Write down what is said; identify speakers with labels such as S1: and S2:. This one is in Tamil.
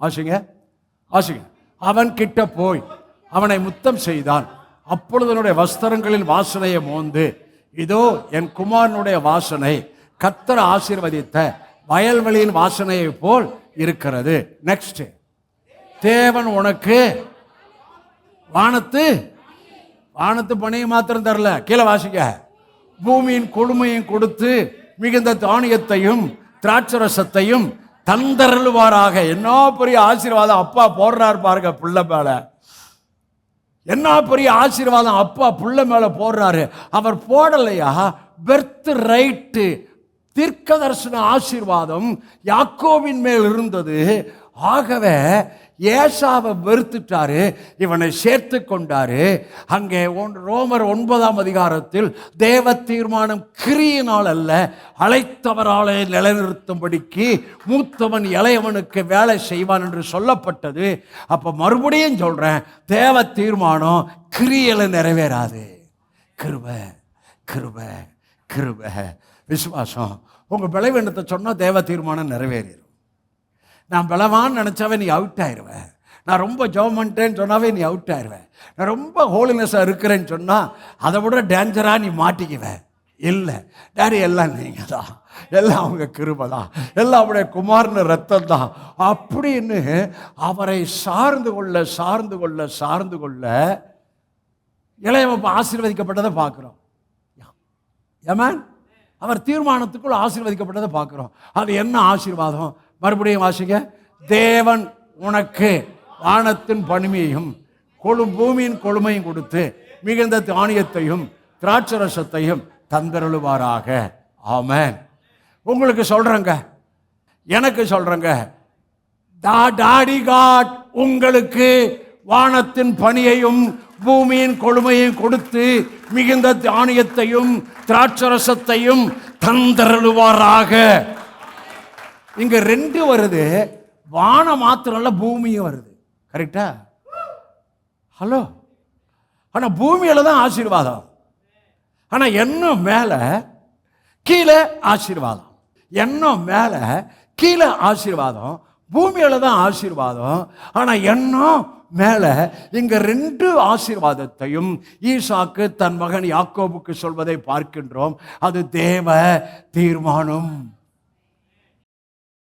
S1: ஆசிங்க ஆசிங்க. அவன் கிட்ட போய் அவனை முத்தம் செய்தான். அப்பொழுது அவனுடைய வஸ்திரங்களின் வாசனையை மோந்து, இதோ என் குமாரனுடைய வாசனை கர்த்தர் ஆசீர்வதித்த வயல்வெளியின் வாசனையை போல் இருக்கிறது. நெக்ஸ்ட், தேவன் உனக்கு வானத்து பணியை மாத்திரம் தரல, கீழே வாசிக்க, பூமியின் கொழுமையும் கொடுத்து மிகுந்த தானியத்தையும் திராட்சரசத்தையும் தந்தருளுவாராக. என்ன பெரிய ஆசீர்வாதம் அப்பா போடுறாரு பாருங்க பிள்ளை மேல. என்ன பெரிய ஆசீர்வாதம் அப்பா பிள்ளை மேல போடுறாரு. அவர் போடலையா, பெர்த் ரைட்டு தீர்க்கதரிசன ஆசீர்வாதம் யாக்கோபின் மேல் இருந்தது. ஆகவே ஏசாவை வெறுத்துட்டாரு, இவனை சேர்த்து கொண்டாரு. அங்கே ரோமர் 9ஆம் அதிகாரத்தில் தேவ தீர்மானம் கிரியினால் அல்ல அழைத்தவராலே நிலைநிறுத்தும்படிக்கு மூத்தவன் இளையவனுக்கு வேலை செய்வான் என்று சொல்லப்பட்டது. அப்ப மறுபடியும் சொல்றேன், தேவ தீர்மானம் கிரியையில நிறைவேறாது. கிருபை கிருபை கிருபை விசுவாசம். உங்க பலவீனத்தை சொன்னா தேவ தீர்மானம் நிறைவேறிடும். நான் பலவான்னு நினச்சாவே நீ அவுட் ஆயிடுவேன். நான் ரொம்ப ஜெபம் பண்ணிட்டேன்னு சொன்னாவே நீ அவுட் ஆயிடுவேன். நான் ரொம்ப ஹோலினஸாக இருக்கிறேன்னு சொன்னால் அதை விட டேஞ்சராக நீ மாட்டிக்குவேன். இல்லை டாடி, எல்லாம் நீங்கள் தான், எல்லாம் அவங்க கிருபை தான், எல்லாம் அவருடைய குமாரனு ரத்தம் தான் அப்படின்னு அவரை சார்ந்து கொள்ள இளையவன் ஆசீர்வதிக்கப்பட்டதை பார்க்குறோம். ஏமேன், அவர் தீர்மானத்துக்குள் ஆசீர்வதிக்கப்பட்டதை பார்க்குறோம். அது என்ன ஆசீர்வாதம்? மறுபடியும் வாசிங்க. தேவன் உனக்கு வானத்தின் பனிமையையும் பூமியின் கொழுமையும் கொடுத்து மிகுந்த தானியத்தையும் திராட்சரசத்தையும் தந்தருளுவாராக. ஆமென். உங்களுக்கு சொல்றேங்க, எனக்கு சொல்றேங்க, டாடி காட் உங்களுக்கு வானத்தின் பனியையும் பூமியின் கொழுமையும் கொடுத்து மிகுந்த தானியத்தையும் திராட்சரசத்தையும் தந்தருளுவாராக. இங்க 2 வருது, வானம் மாத்திரம் இல்ல பூமியும் வருது. கரெக்டா? ஹலோ. ஆனா பூமியில தான் ஆசீர்வாதம். ஆனா என்ன மேல கீழே ஆசீர்வாதம், என்ன மேல கீழே ஆசீர்வாதம். பூமியில தான் ஆசீர்வாதம், ஆனா என்ன மேல. இங்க 2 ஆசீர்வாதத்தையும் ஈசாக்கு தன் மகன் யாக்கோபுக்கு சொல்வதை பார்க்கின்றோம். அது தேவ தீர்மானம்.